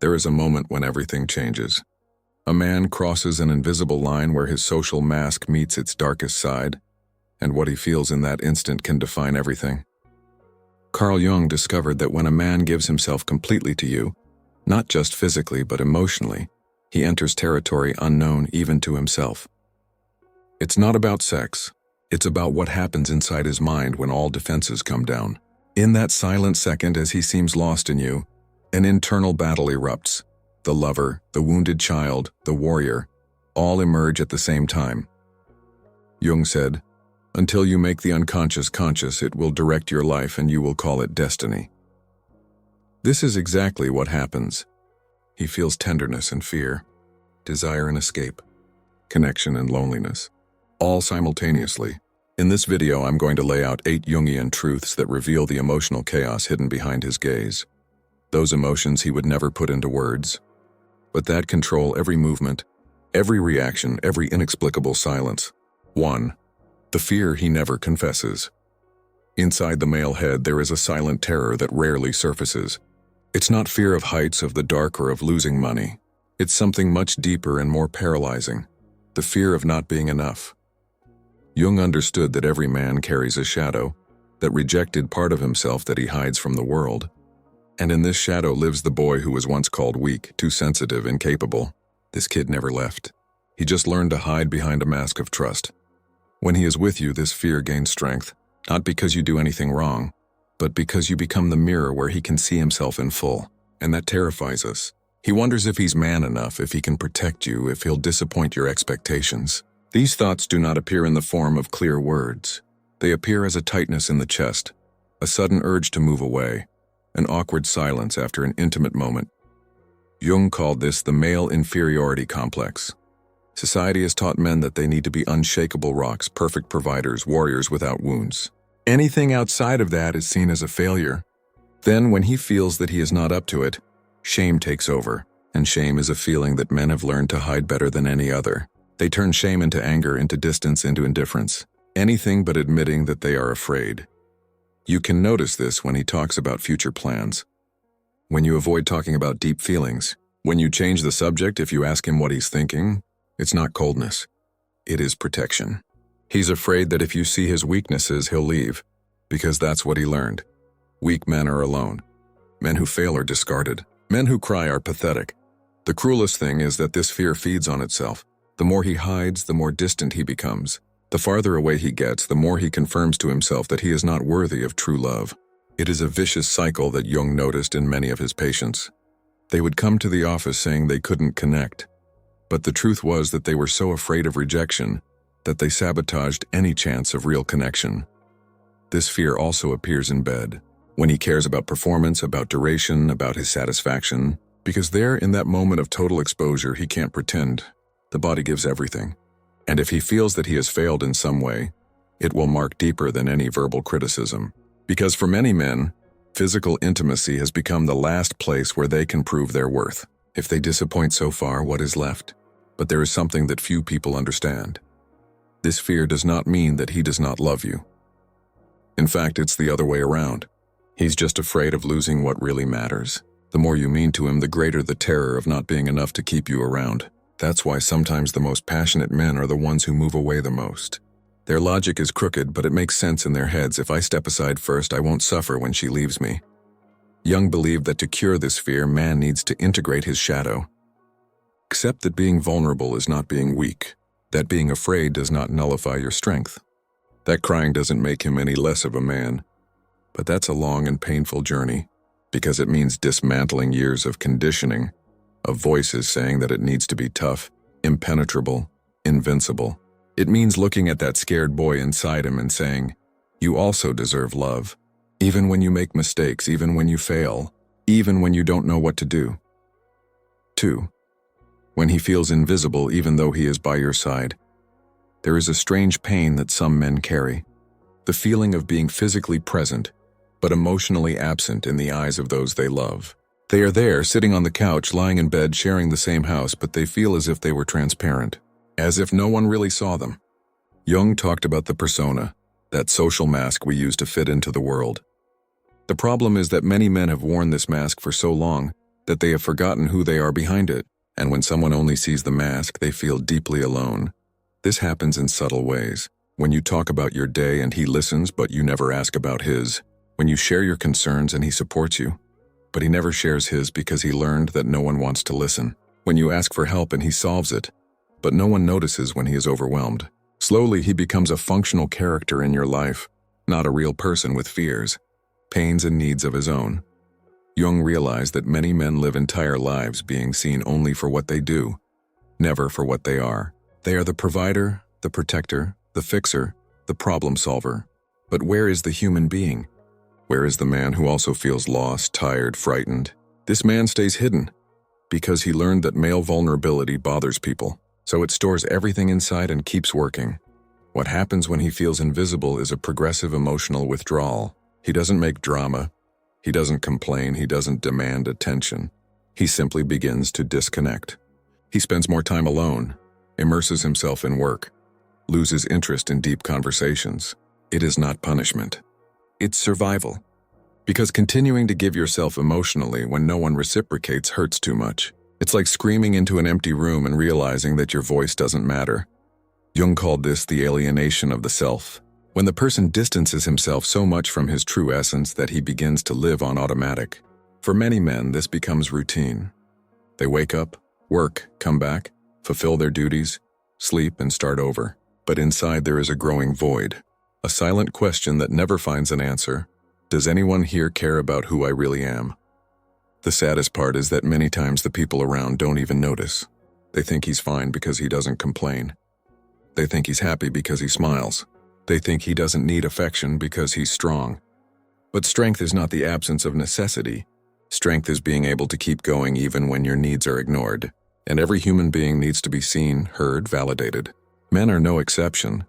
there is a moment when everything changes. A man crosses an invisible line where his social mask meets its darkest side, and what he feels in that instant can define everything. Carl Jung discovered that when a man gives himself completely to you, not just physically but emotionally, he enters territory unknown even to himself. It's not about sex, it's about what happens inside his mind when all defenses come down. In that silent second as he seems lost in you, an internal battle erupts. The lover, the wounded child, the warrior, all emerge at the same time. Jung said, "Until you make the unconscious conscious, it will direct your life and you will call it destiny." This is exactly what happens. He feels tenderness and fear, desire and escape, connection and loneliness, all simultaneously. In this video, I'm going to lay out 8 Jungian truths that reveal the emotional chaos hidden behind his gaze. Those emotions he would never put into words, but that control every movement, every reaction, every inexplicable silence. 1. The fear he never confesses. Inside the male head, there is a silent terror that rarely surfaces. It's not fear of heights, of the dark, or of losing money. It's something much deeper and more paralyzing. The fear of not being enough. Jung understood that every man carries a shadow, that rejected part of himself that he hides from the world. And in this shadow lives the boy who was once called weak, too sensitive, incapable. This kid never left. He just learned to hide behind a mask of trust. When he is with you, this fear gains strength, not because you do anything wrong, but because you become the mirror where he can see himself in full. And that terrifies us. He wonders if he's man enough, if he can protect you, if he'll disappoint your expectations. These thoughts do not appear in the form of clear words. They appear as a tightness in the chest, a sudden urge to move away, an awkward silence after an intimate moment. Jung called this the male inferiority complex. Society has taught men that they need to be unshakable rocks, perfect providers, warriors without wounds. Anything outside of that is seen as a failure. Then, when he feels that he is not up to it, shame takes over, and shame is a feeling that men have learned to hide better than any other. They turn shame into anger, into distance, into indifference. Anything but admitting that they are afraid. You can notice this when he talks about future plans. When you avoid talking about deep feelings. When you change the subject if you ask him what he's thinking, it's not coldness. It is protection. He's afraid that if you see his weaknesses, he'll leave, because that's what he learned. Weak men are alone. Men who fail are discarded. Men who cry are pathetic. The cruelest thing is that this fear feeds on itself. The more he hides, the more distant he becomes. The farther away he gets, the more he confirms to himself that he is not worthy of true love. It is a vicious cycle that Jung noticed in many of his patients. They would come to the office saying they couldn't connect, but the truth was that they were so afraid of rejection that they sabotaged any chance of real connection. This fear also appears in bed, when he cares about performance, about duration, about his satisfaction, because there, in that moment of total exposure, he can't pretend. The body gives everything. And if he feels that he has failed in some way, it will mark deeper than any verbal criticism. Because for many men, physical intimacy has become the last place where they can prove their worth. If they disappoint so far, what is left? But there is something that few people understand. This fear does not mean that he does not love you. In fact, it's the other way around. He's just afraid of losing what really matters. The more you mean to him, the greater the terror of not being enough to keep you around. That's why sometimes the most passionate men are the ones who move away the most. Their logic is crooked, but it makes sense in their heads. If I step aside first, I won't suffer when she leaves me. Jung believed that to cure this fear, man needs to integrate his shadow. Accept that being vulnerable is not being weak, that being afraid does not nullify your strength. That crying doesn't make him any less of a man. But that's a long and painful journey, because it means dismantling years of conditioning, of voices saying that it needs to be tough, impenetrable, invincible. It means looking at that scared boy inside him and saying, you also deserve love, even when you make mistakes, even when you fail, even when you don't know what to do. 2. When he feels invisible even though he is by your side. There is a strange pain that some men carry, the feeling of being physically present, but emotionally absent in the eyes of those they love. They are there, sitting on the couch, lying in bed, sharing the same house, but they feel as if they were transparent, as if no one really saw them. Jung talked about the persona, that social mask we use to fit into the world. The problem is that many men have worn this mask for so long that they have forgotten who they are behind it, and when someone only sees the mask, they feel deeply alone. This happens in subtle ways. When you talk about your day and he listens, but you never ask about his. When you share your concerns and he supports you, but he never shares his because he learned that no one wants to listen. When you ask for help and he solves it, but no one notices when he is overwhelmed. Slowly, he becomes a functional character in your life, not a real person with fears, pains, and needs of his own. Jung realized that many men live entire lives being seen only for what they do, never for what they are. They are the provider, the protector, the fixer, the problem solver. But where is the human being? Where is the man who also feels lost, tired, frightened? This man stays hidden because he learned that male vulnerability bothers people. So it stores everything inside and keeps working. What happens when he feels invisible is a progressive emotional withdrawal. He doesn't make drama. He doesn't complain. He doesn't demand attention. He simply begins to disconnect. He spends more time alone, immerses himself in work, loses interest in deep conversations. It is not punishment. It's survival. Because continuing to give yourself emotionally when no one reciprocates hurts too much. It's like screaming into an empty room and realizing that your voice doesn't matter. Jung called this the alienation of the self. When the person distances himself so much from his true essence that he begins to live on automatic. For many men, this becomes routine. They wake up, work, come back, fulfill their duties, sleep, and start over. But inside there is a growing void. A silent question that never finds an answer. Does anyone here care about who I really am? The saddest part is that many times the people around don't even notice. They think he's fine because he doesn't complain. They think he's happy because he smiles. They think he doesn't need affection because he's strong. But strength is not the absence of necessity. Strength is being able to keep going even when your needs are ignored. And every human being needs to be seen, heard, validated. Men are no exception,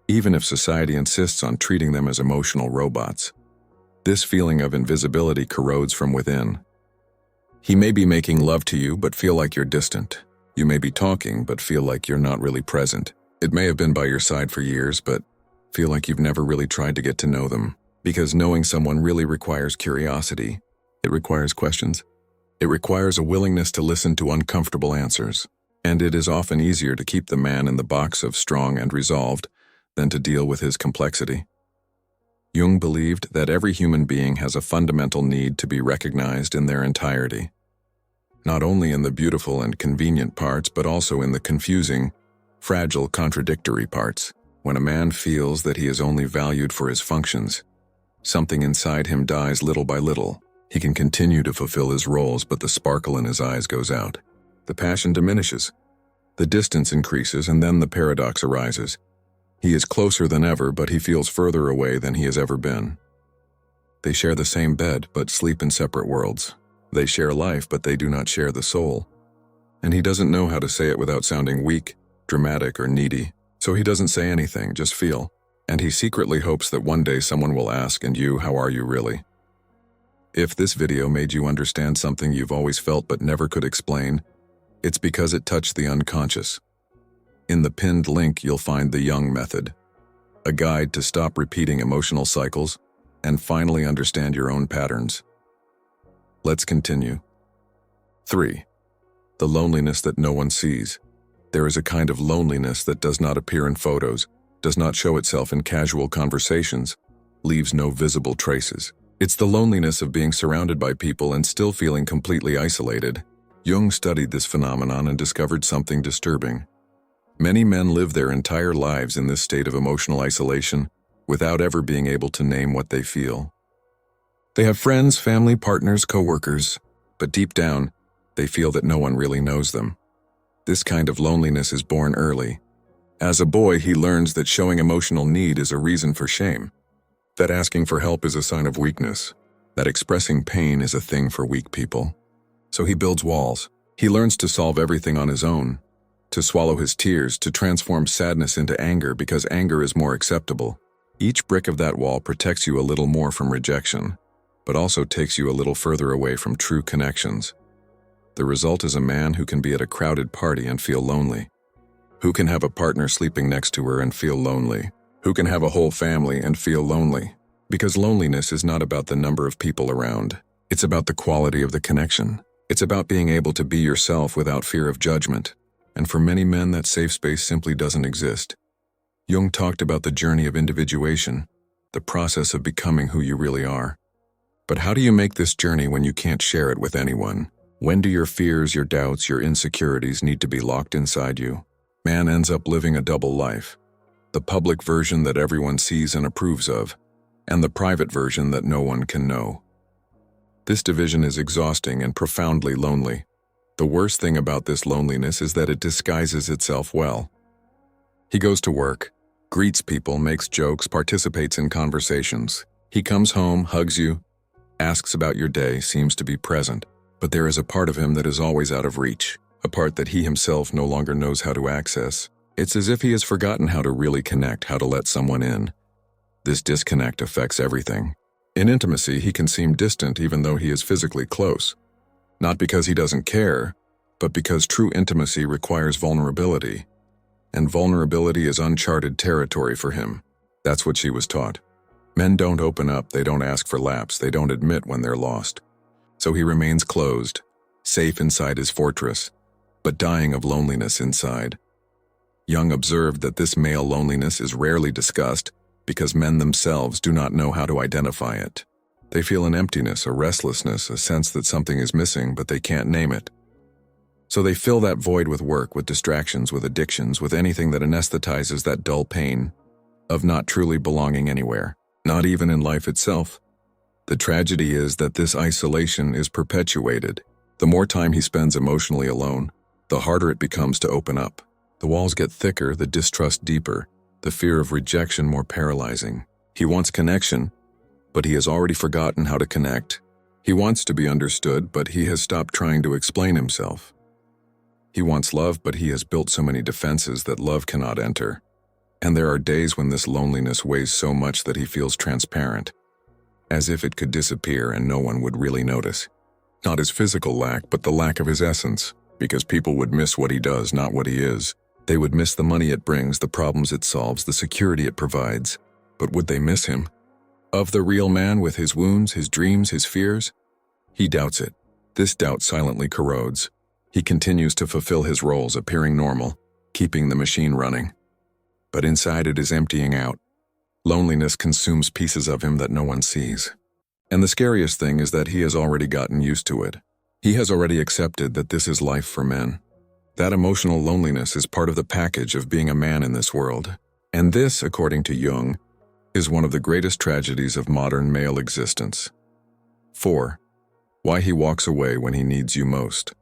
even if society insists on treating them as emotional robots. This feeling of invisibility corrodes from within. He may be making love to you but feel like you're distant. You may be talking but feel like you're not really present. It may have been by your side for years but feel like you've never really tried to get to know them. Because knowing someone really requires curiosity. It requires questions. It requires a willingness to listen to uncomfortable answers. And it is often easier to keep the man in the box of strong and resolved than to deal with his complexity. Jung believed that every human being has a fundamental need to be recognized in their entirety. Not only in the beautiful and convenient parts, but also in the confusing, fragile, contradictory parts. When a man feels that he is only valued for his functions, something inside him dies little by little. He can continue to fulfill his roles, but the sparkle in his eyes goes out. The passion diminishes. The distance increases, and then the paradox arises. He is closer than ever, but he feels further away than he has ever been. They share the same bed, but sleep in separate worlds. They share life, but they do not share the soul. And he doesn't know how to say it without sounding weak, dramatic, or needy. So he doesn't say anything, just feel. And he secretly hopes that one day someone will ask, and you, how are you really? If this video made you understand something you've always felt but never could explain, it's because it touched the unconscious. In the pinned link, you'll find the Jung method, a guide to stop repeating emotional cycles and finally understand your own patterns. Let's continue. 3. The loneliness that no one sees. There is a kind of loneliness that does not appear in photos, does not show itself in casual conversations, leaves no visible traces. It's the loneliness of being surrounded by people and still feeling completely isolated. Jung studied this phenomenon and discovered something disturbing. Many men live their entire lives in this state of emotional isolation without ever being able to name what they feel. They have friends, family, partners, co-workers, but deep down, they feel that no one really knows them. This kind of loneliness is born early. As a boy, he learns that showing emotional need is a reason for shame, that asking for help is a sign of weakness, that expressing pain is a thing for weak people. So he builds walls. He learns to solve everything on his own, to swallow his tears, to transform sadness into anger because anger is more acceptable. Each brick of that wall protects you a little more from rejection, but also takes you a little further away from true connections. The result is a man who can be at a crowded party and feel lonely, who can have a partner sleeping next to her and feel lonely, who can have a whole family and feel lonely. Because loneliness is not about the number of people around, it's about the quality of the connection. It's about being able to be yourself without fear of judgment, and for many men that safe space simply doesn't exist. Jung talked about the journey of individuation, the process of becoming who you really are. But how do you make this journey when you can't share it with anyone? When do your fears, your doubts, your insecurities need to be locked inside you? Man ends up living a double life. The public version that everyone sees and approves of, and the private version that no one can know. This division is exhausting and profoundly lonely. The worst thing about this loneliness is that it disguises itself well. He goes to work, greets people, makes jokes, participates in conversations. He comes home, hugs you, asks about your day, seems to be present. But there is a part of him that is always out of reach, a part that he himself no longer knows how to access. It's as if he has forgotten how to really connect, how to let someone in. This disconnect affects everything. In intimacy, he can seem distant even though he is physically close. Not because he doesn't care, but because true intimacy requires vulnerability. And vulnerability is uncharted territory for him. That's what she was taught. Men don't open up, they don't ask for laps, they don't admit when they're lost. So he remains closed, safe inside his fortress, but dying of loneliness inside. Jung observed that this male loneliness is rarely discussed because men themselves do not know how to identify it. They feel an emptiness, a restlessness, a sense that something is missing, but they can't name it. So they fill that void with work, with distractions, with addictions, with anything that anesthetizes that dull pain of not truly belonging anywhere, not even in life itself. The tragedy is that this isolation is perpetuated. The more time he spends emotionally alone, the harder it becomes to open up. The walls get thicker, the distrust deeper, the fear of rejection more paralyzing. He wants connection, but he has already forgotten how to connect. He wants to be understood, but he has stopped trying to explain himself. He wants love, but he has built so many defenses that love cannot enter. And there are days when this loneliness weighs so much that he feels transparent, as if it could disappear and no one would really notice. Not his physical lack, but the lack of his essence, because people would miss what he does, not what he is. They would miss the money it brings, the problems it solves, the security it provides. But would they miss him? Of the real man with his wounds, his dreams, his fears? He doubts it. This doubt silently corrodes. He continues to fulfill his roles, appearing normal, keeping the machine running. But inside it is emptying out. Loneliness consumes pieces of him that no one sees. And the scariest thing is that he has already gotten used to it. He has already accepted that this is life for men. That emotional loneliness is part of the package of being a man in this world. And this, according to Jung, is one of the greatest tragedies of modern male existence. 4. Why he walks away when he needs you most.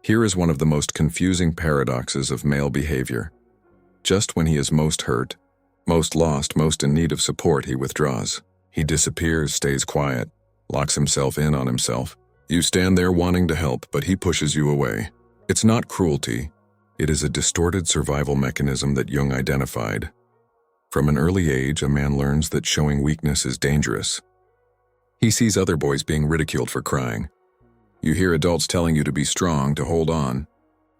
Here is one of the most confusing paradoxes of male behavior. Just when he is most hurt, most lost, most in need of support, he withdraws. He disappears, stays quiet, locks himself in on himself. You stand there wanting to help, but he pushes you away. It's not cruelty. It is a distorted survival mechanism that Jung identified. From an early age, a man learns that showing weakness is dangerous. He sees other boys being ridiculed for crying. You hear adults telling you to be strong, to hold on.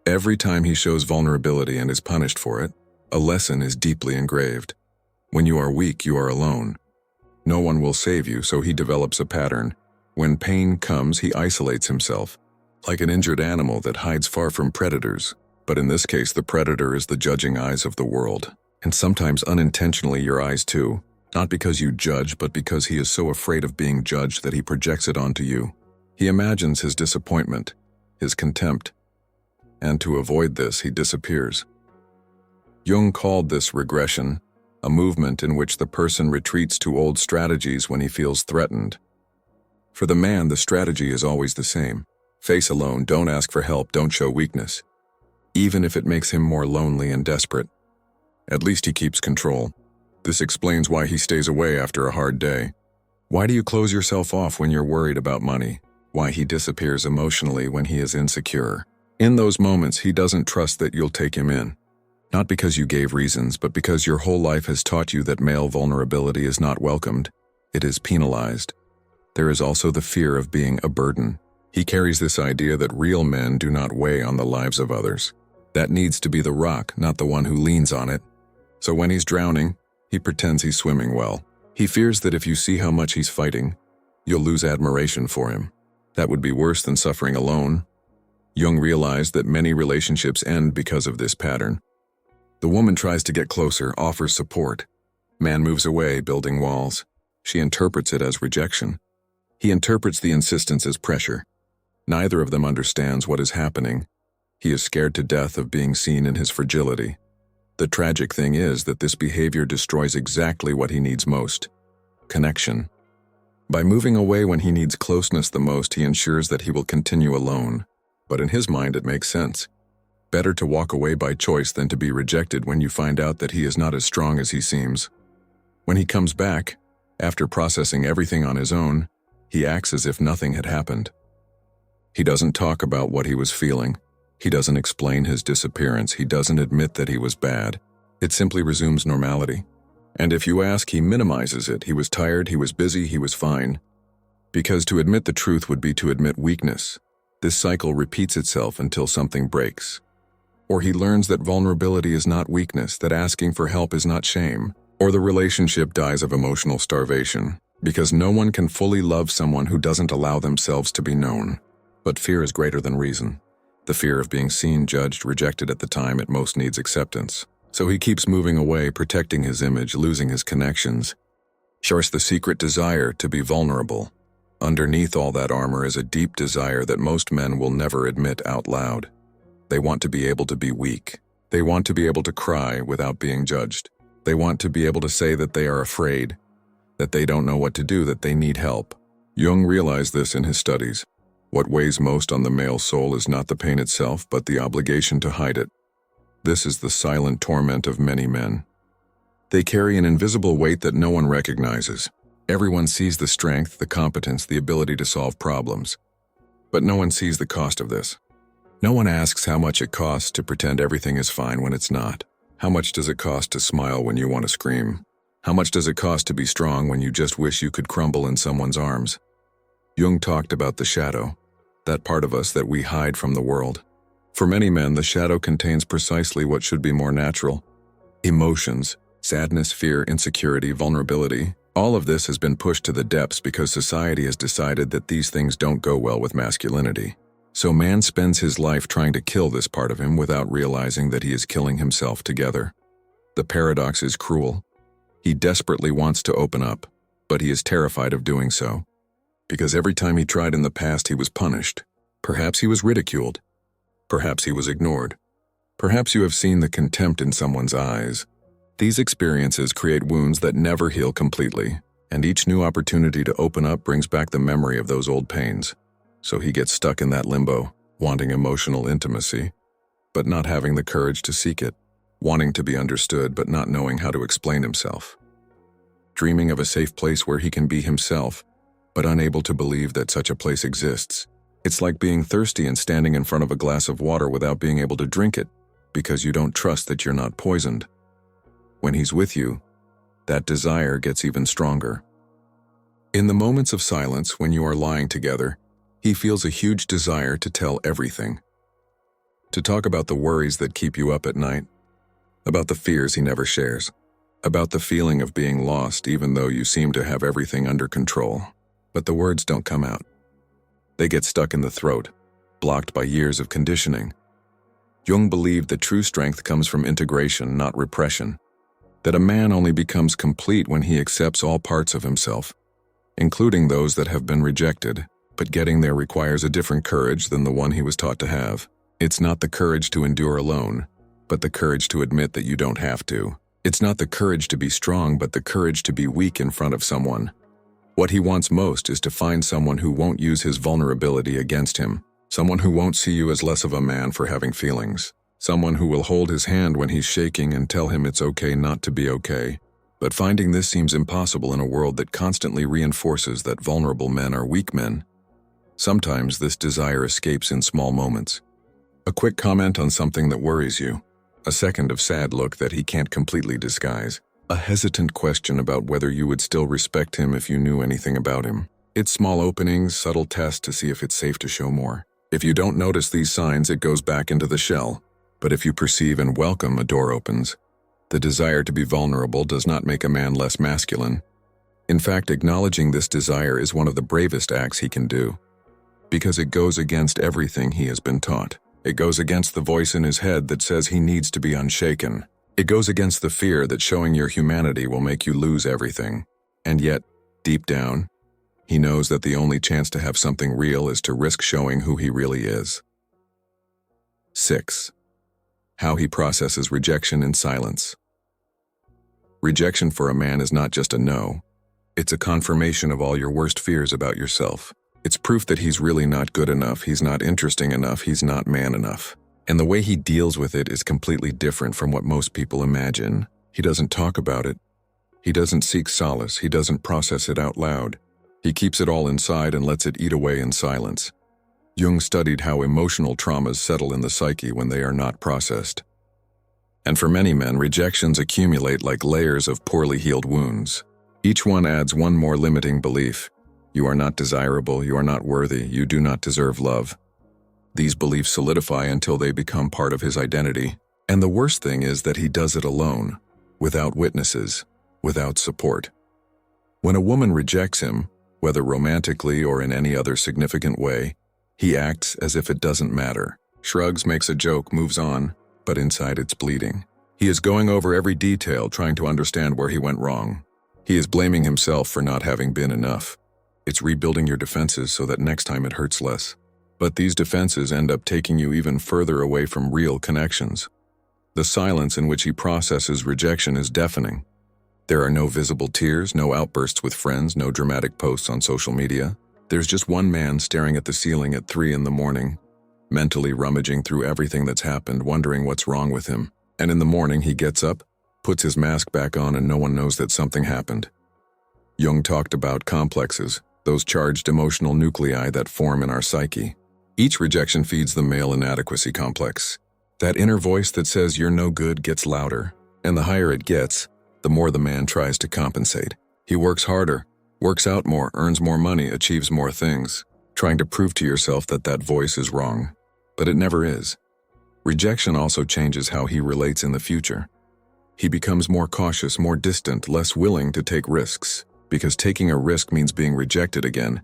Every time he shows vulnerability and is punished for it, a lesson is deeply engraved. When you are weak, you are alone. No one will save you, so he develops a pattern. When pain comes, he isolates himself, like an injured animal that hides far from predators. But in this case, the predator is the judging eyes of the world. And sometimes unintentionally your eyes too. Not because you judge, but because he is so afraid of being judged that he projects it onto you. He imagines his disappointment, his contempt. And to avoid this, he disappears. Jung called this regression, a movement in which the person retreats to old strategies when he feels threatened. For the man, the strategy is always the same. Face alone, don't ask for help, don't show weakness. Even if it makes him more lonely and desperate. At least he keeps control. This explains why he stays away after a hard day. Why do you close yourself off when you're worried about money? Why he disappears emotionally when he is insecure. In those moments, he doesn't trust that you'll take him in. Not because you gave reasons, but because your whole life has taught you that male vulnerability is not welcomed. It is penalized. There is also the fear of being a burden. He carries this idea that real men do not weigh on the lives of others. That needs to be the rock, not the one who leans on it. So when he's drowning, he pretends he's swimming well. He fears that if you see how much he's fighting, you'll lose admiration for him. That would be worse than suffering alone. Jung realized that many relationships end because of this pattern. The woman tries to get closer, offers support. Man moves away, building walls. She interprets it as rejection. He interprets the insistence as pressure. Neither of them understands what is happening. He is scared to death of being seen in his fragility. The tragic thing is that this behavior destroys exactly what he needs most: connection. By moving away when he needs closeness the most, he ensures that he will continue alone. But in his mind, it makes sense. Better to walk away by choice than to be rejected when you find out that he is not as strong as he seems. When he comes back, after processing everything on his own, he acts as if nothing had happened. He doesn't talk about what he was feeling. He doesn't explain his disappearance. He doesn't admit that he was bad. It simply resumes normality. And if you ask, he minimizes it. He was tired, he was busy, he was fine. Because to admit the truth would be to admit weakness. This cycle repeats itself until something breaks. Or he learns that vulnerability is not weakness, that asking for help is not shame. Or the relationship dies of emotional starvation. Because no one can fully love someone who doesn't allow themselves to be known. But fear is greater than reason. The fear of being seen, judged, rejected at the time it most needs acceptance. So he keeps moving away, protecting his image, losing his connections. Shares the secret desire to be vulnerable. Underneath all that armor is a deep desire that most men will never admit out loud. They want to be able to be weak. They want to be able to cry without being judged. They want to be able to say that they are afraid, that they don't know what to do, that they need help. Jung realized this in his studies. What weighs most on the male soul is not the pain itself, but the obligation to hide it. This is the silent torment of many men. They carry an invisible weight that no one recognizes. Everyone sees the strength, the competence, the ability to solve problems. But no one sees the cost of this. No one asks how much it costs to pretend everything is fine when it's not. How much does it cost to smile when you want to scream? How much does it cost to be strong when you just wish you could crumble in someone's arms? Jung talked about the shadow, that part of us that we hide from the world. For many men, the shadow contains precisely what should be more natural. Emotions, sadness, fear, insecurity, vulnerability. All of this has been pushed to the depths because society has decided that these things don't go well with masculinity. So man spends his life trying to kill this part of him without realizing that he is killing himself together. The paradox is cruel. He desperately wants to open up, but he is terrified of doing so. Because every time he tried in the past, he was punished. Perhaps he was ridiculed. Perhaps he was ignored. Perhaps you have seen the contempt in someone's eyes. These experiences create wounds that never heal completely, and each new opportunity to open up brings back the memory of those old pains. So he gets stuck in that limbo, wanting emotional intimacy, but not having the courage to seek it, wanting to be understood but not knowing how to explain himself. Dreaming of a safe place where he can be himself, but unable to believe that such a place exists. It's like being thirsty and standing in front of a glass of water without being able to drink it, because you don't trust that you're not poisoned. When he's with you, that desire gets even stronger. In the moments of silence, when you are lying together, he feels a huge desire to tell everything. To talk about the worries that keep you up at night, about the fears he never shares, about the feeling of being lost even though you seem to have everything under control. But the words don't come out. They get stuck in the throat, blocked by years of conditioning. Jung believed that true strength comes from integration, not repression. That a man only becomes complete when he accepts all parts of himself, including those that have been rejected, but getting there requires a different courage than the one he was taught to have. It's not the courage to endure alone, but the courage to admit that you don't have to. It's not the courage to be strong, but the courage to be weak in front of someone. What he wants most is to find someone who won't use his vulnerability against him, someone who won't see you as less of a man for having feelings, someone who will hold his hand when he's shaking and tell him it's okay not to be okay. But finding this seems impossible in a world that constantly reinforces that vulnerable men are weak men. Sometimes this desire escapes in small moments. A quick comment on something that worries you, a second of sad look that he can't completely disguise. A hesitant question about whether you would still respect him if you knew anything about him. It's small openings, subtle tests to see if it's safe to show more. If you don't notice these signs, it goes back into the shell. But if you perceive and welcome, a door opens. The desire to be vulnerable does not make a man less masculine. In fact, acknowledging this desire is one of the bravest acts he can do. because it goes against everything he has been taught. It goes against the voice in his head that says he needs to be unshaken. It goes against the fear that showing your humanity will make you lose everything. And yet, deep down, he knows that the only chance to have something real is to risk showing who he really is. 6. How he processes rejection in silence. Rejection for a man is not just a no. It's a confirmation of all your worst fears about yourself. It's proof that he's really not good enough, he's not interesting enough, he's not man enough. And the way he deals with it is completely different from what most people imagine. He doesn't talk about it. He doesn't seek solace. He doesn't process it out loud. He keeps it all inside and lets it eat away in silence. Jung studied how emotional traumas settle in the psyche when they are not processed. And for many men, rejections accumulate like layers of poorly healed wounds. Each one adds one more limiting belief. You are not desirable, you are not worthy, you do not deserve love. These beliefs solidify until they become part of his identity. And the worst thing is that he does it alone, without witnesses, without support. When a woman rejects him, whether romantically or in any other significant way, he acts as if it doesn't matter, shrugs, makes a joke, moves on, but inside it's bleeding. He is going over every detail, trying to understand where he went wrong. He is blaming himself for not having been enough. It's rebuilding your defenses so that next time it hurts less. But these defenses end up taking you even further away from real connections. The silence in which he processes rejection is deafening. There are no visible tears, no outbursts with friends, no dramatic posts on social media. There's just one man staring at the ceiling at 3 a.m, mentally rummaging through everything that's happened, wondering what's wrong with him. And in the morning he gets up, puts his mask back on, and no one knows that something happened. Jung talked about complexes, those charged emotional nuclei that form in our psyche. Each rejection feeds the male inadequacy complex. That inner voice that says you're no good gets louder, and the higher it gets, the more the man tries to compensate. He works harder, works out more, earns more money, achieves more things, trying to prove to yourself that that voice is wrong. But it never is. Rejection also changes how he relates in the future. He becomes more cautious, more distant, less willing to take risks, because taking a risk means being rejected again,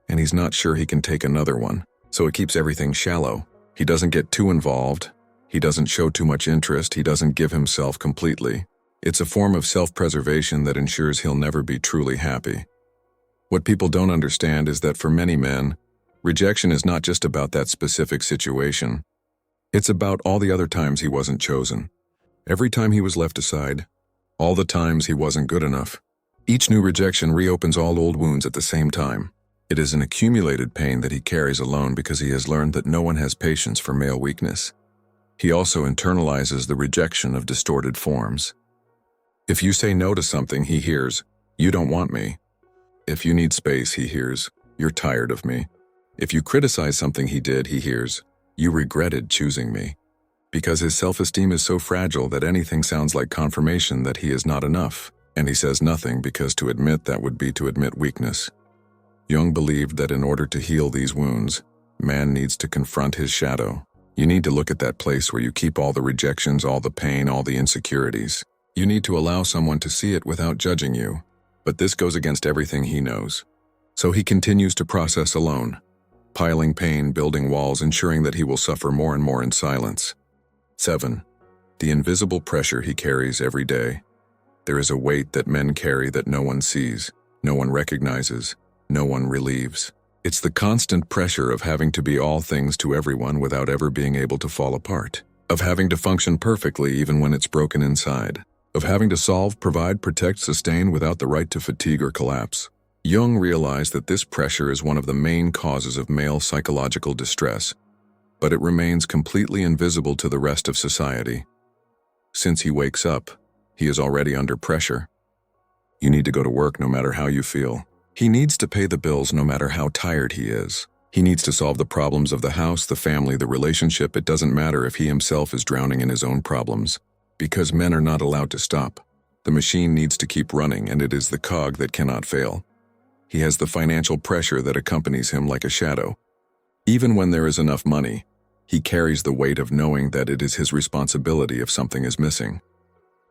and he's not sure he can take another one. So it keeps everything shallow. He doesn't get too involved. He doesn't show too much interest. He doesn't give himself completely. It's a form of self-preservation that ensures he'll never be truly happy. What people don't understand is that for many men, rejection is not just about that specific situation. It's about all the other times he wasn't chosen. Every time he was left aside. All the times he wasn't good enough. Each new rejection reopens all old wounds at the same time. It is an accumulated pain that he carries alone because he has learned that no one has patience for male weakness. He also internalizes the rejection of distorted forms. If you say no to something, he hears, "You don't want me." If you need space, he hears, "You're tired of me." If you criticize something he did, he hears, "You regretted choosing me." Because his self-esteem is so fragile that anything sounds like confirmation that he is not enough, and he says nothing because to admit that would be to admit weakness. Jung believed that in order to heal these wounds, man needs to confront his shadow. You need to look at that place where you keep all the rejections, all the pain, all the insecurities. You need to allow someone to see it without judging you. But this goes against everything he knows. So he continues to process alone, piling pain, building walls, ensuring that he will suffer more and more in silence. 7. The invisible pressure he carries every day. There is a weight that men carry that no one sees, no one recognizes, no one relieves. It's the constant pressure of having to be all things to everyone without ever being able to fall apart, of having to function perfectly even when it's broken inside, of having to solve, provide, protect, sustain without the right to fatigue or collapse. Jung realized that this pressure is one of the main causes of male psychological distress, but it remains completely invisible to the rest of society. Since he wakes up, he is already under pressure. You need to go to work no matter how you feel. He needs to pay the bills no matter how tired he is. He needs to solve the problems of the house, the family, the relationship. It doesn't matter if he himself is drowning in his own problems, because men are not allowed to stop. The machine needs to keep running, and it is the cog that cannot fail. He has the financial pressure that accompanies him like a shadow. Even when there is enough money, he carries the weight of knowing that it is his responsibility if something is missing.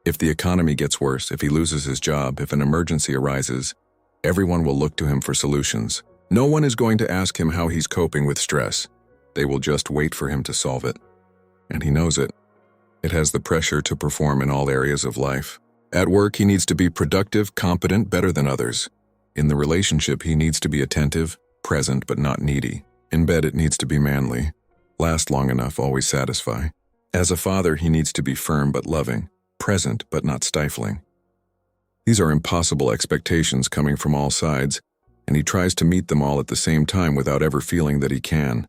If the economy gets worse, if he loses his job, if an emergency arises, everyone will look to him for solutions. No one is going to ask him how he's coping with stress. They will just wait for him to solve it. And he knows it. It has the pressure to perform in all areas of life. At work, he needs to be productive, competent, better than others. In the relationship, he needs to be attentive, present, but not needy. In bed, it needs to be manly, last long enough, always satisfy. As a father, he needs to be firm but loving, present but not stifling. These are impossible expectations coming from all sides, and he tries to meet them all at the same time without ever feeling that he can.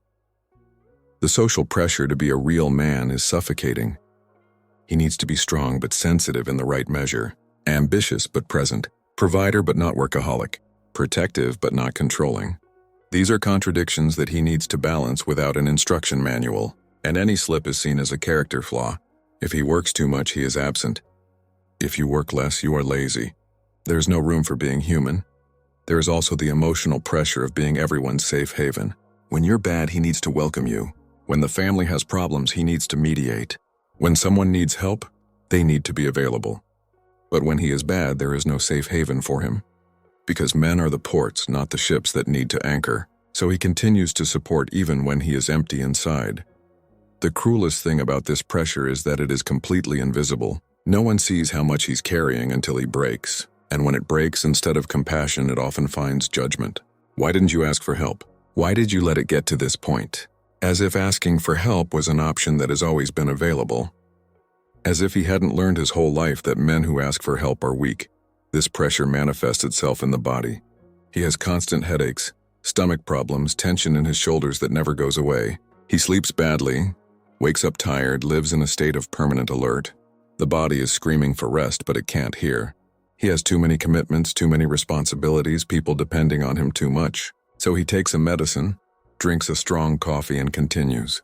The social pressure to be a real man is suffocating. He needs to be strong but sensitive in the right measure, ambitious but present, provider but not workaholic, protective but not controlling. These are contradictions that he needs to balance without an instruction manual, and any slip is seen as a character flaw. If he works too much, he is absent. If you work less, you are lazy. There is no room for being human. There is also the emotional pressure of being everyone's safe haven. When you're bad, he needs to welcome you. When the family has problems, he needs to mediate. When someone needs help, they need to be available. But when he is bad, there is no safe haven for him. Because men are the ports, not the ships that need to anchor. So he continues to support even when he is empty inside. The cruelest thing about this pressure is that it is completely invisible. No one sees how much he's carrying until he breaks. And when it breaks, instead of compassion, it often finds judgment. Why didn't you ask for help? Why did you let it get to this point? As if asking for help was an option that has always been available. As if he hadn't learned his whole life that men who ask for help are weak. This pressure manifests itself in the body. He has constant headaches, stomach problems, tension in his shoulders that never goes away. He sleeps badly, wakes up tired, lives in a state of permanent alert. The body is screaming for rest, but it can't hear. He has too many commitments, too many responsibilities, people depending on him too much. So he takes a medicine, drinks a strong coffee, and continues.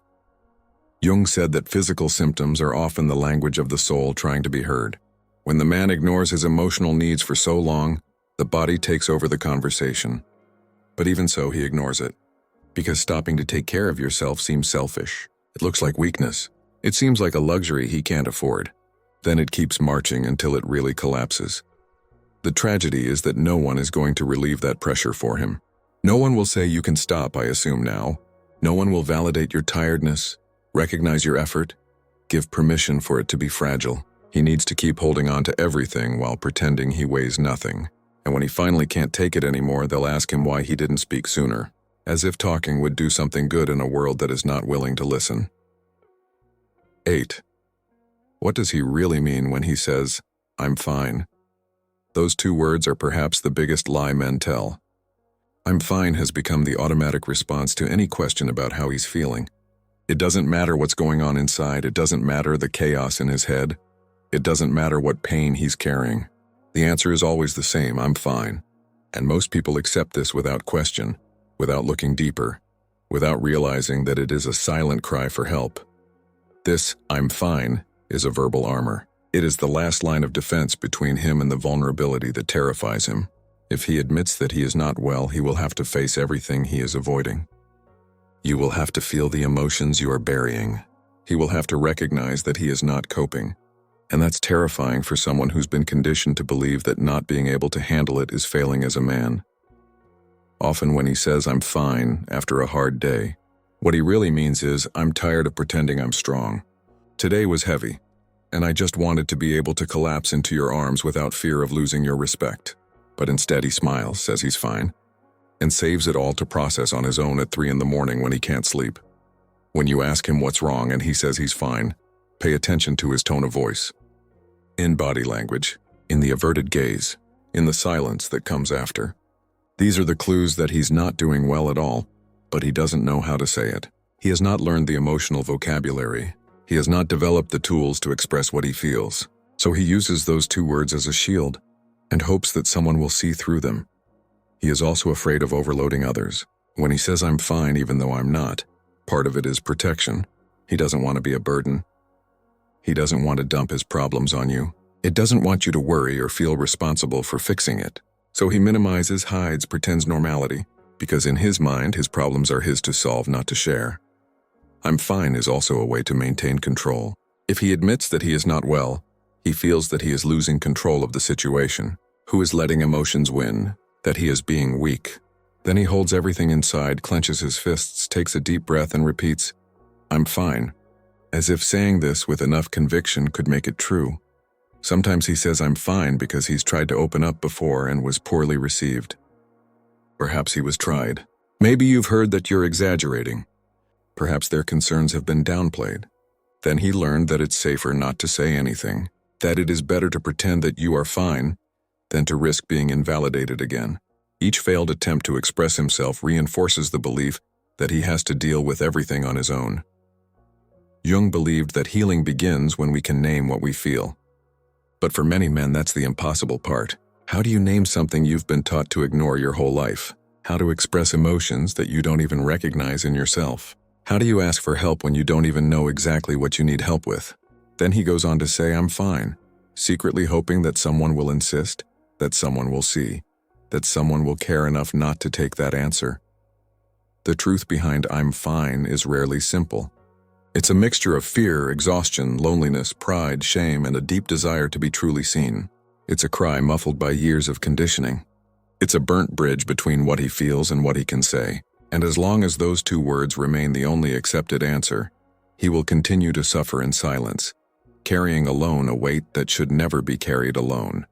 Jung said that physical symptoms are often the language of the soul trying to be heard. When the man ignores his emotional needs for so long, the body takes over the conversation. But even so, he ignores it. Because stopping to take care of yourself seems selfish. It looks like weakness. It seems like a luxury he can't afford. Then it keeps marching until it really collapses. The tragedy is that no one is going to relieve that pressure for him. No one will say you can stop, I assume now. No one will validate your tiredness, recognize your effort, give permission for it to be fragile. He needs to keep holding on to everything while pretending he weighs nothing. And when he finally can't take it anymore, they'll ask him why he didn't speak sooner, as if talking would do something good in a world that is not willing to listen. 8. What does he really mean when he says, "I'm fine"? Those two words are perhaps the biggest lie men tell. "I'm fine" has become the automatic response to any question about how he's feeling. It doesn't matter what's going on inside. It doesn't matter the chaos in his head. It doesn't matter what pain he's carrying. The answer is always the same: I'm fine. And most people accept this without question, without looking deeper, without realizing that it is a silent cry for help. This "I'm fine" is a verbal armor. It is the last line of defense between him and the vulnerability that terrifies him. If he admits that he is not well, he will have to face everything he is avoiding. You will have to feel the emotions you are burying. He will have to recognize that he is not coping. And that's terrifying for someone who's been conditioned to believe that not being able to handle it is failing as a man. Often when he says "I'm fine" after a hard day, what he really means is, "I'm tired of pretending I'm strong. Today was heavy, and I just wanted to be able to collapse into your arms without fear of losing your respect." But instead he smiles, says he's fine, and saves it all to process on his own at 3 in the morning when he can't sleep. When you ask him what's wrong and he says he's fine, pay attention to his tone of voice. In body language, in the averted gaze, in the silence that comes after. These are the clues that he's not doing well at all, but he doesn't know how to say it. He has not learned the emotional vocabulary. He has not developed the tools to express what he feels. So he uses those two words as a shield and hopes that someone will see through them. He is also afraid of overloading others. When he says "I'm fine even though I'm not," part of it is protection. He doesn't want to be a burden. He doesn't want to dump his problems on you. It doesn't want you to worry or feel responsible for fixing it. So he minimizes, hides, pretends normality, because in his mind, his problems are his to solve, not to share. "I'm fine" is also a way to maintain control. If he admits that he is not well, he feels that he is losing control of the situation, who is letting emotions win, that he is being weak. Then he holds everything inside, clenches his fists, takes a deep breath, and repeats, "I'm fine," as if saying this with enough conviction could make it true. Sometimes he says "I'm fine" because he's tried to open up before and was poorly received. Perhaps he was tried. Maybe you've heard that you're exaggerating. Perhaps their concerns have been downplayed. Then he learned that it's safer not to say anything, that it is better to pretend that you are fine than to risk being invalidated again. Each failed attempt to express himself reinforces the belief that he has to deal with everything on his own. Jung believed that healing begins when we can name what we feel. But for many men, that's the impossible part. How do you name something you've been taught to ignore your whole life? How to express emotions that you don't even recognize in yourself? How do you ask for help when you don't even know exactly what you need help with? Then he goes on to say, "I'm fine," secretly hoping that someone will insist, that someone will see, that someone will care enough not to take that answer. The truth behind "I'm fine" is rarely simple. It's a mixture of fear, exhaustion, loneliness, pride, shame, and a deep desire to be truly seen. It's a cry muffled by years of conditioning. It's a burnt bridge between what he feels and what he can say. And as long as those two words remain the only accepted answer, he will continue to suffer in silence, carrying alone a weight that should never be carried alone.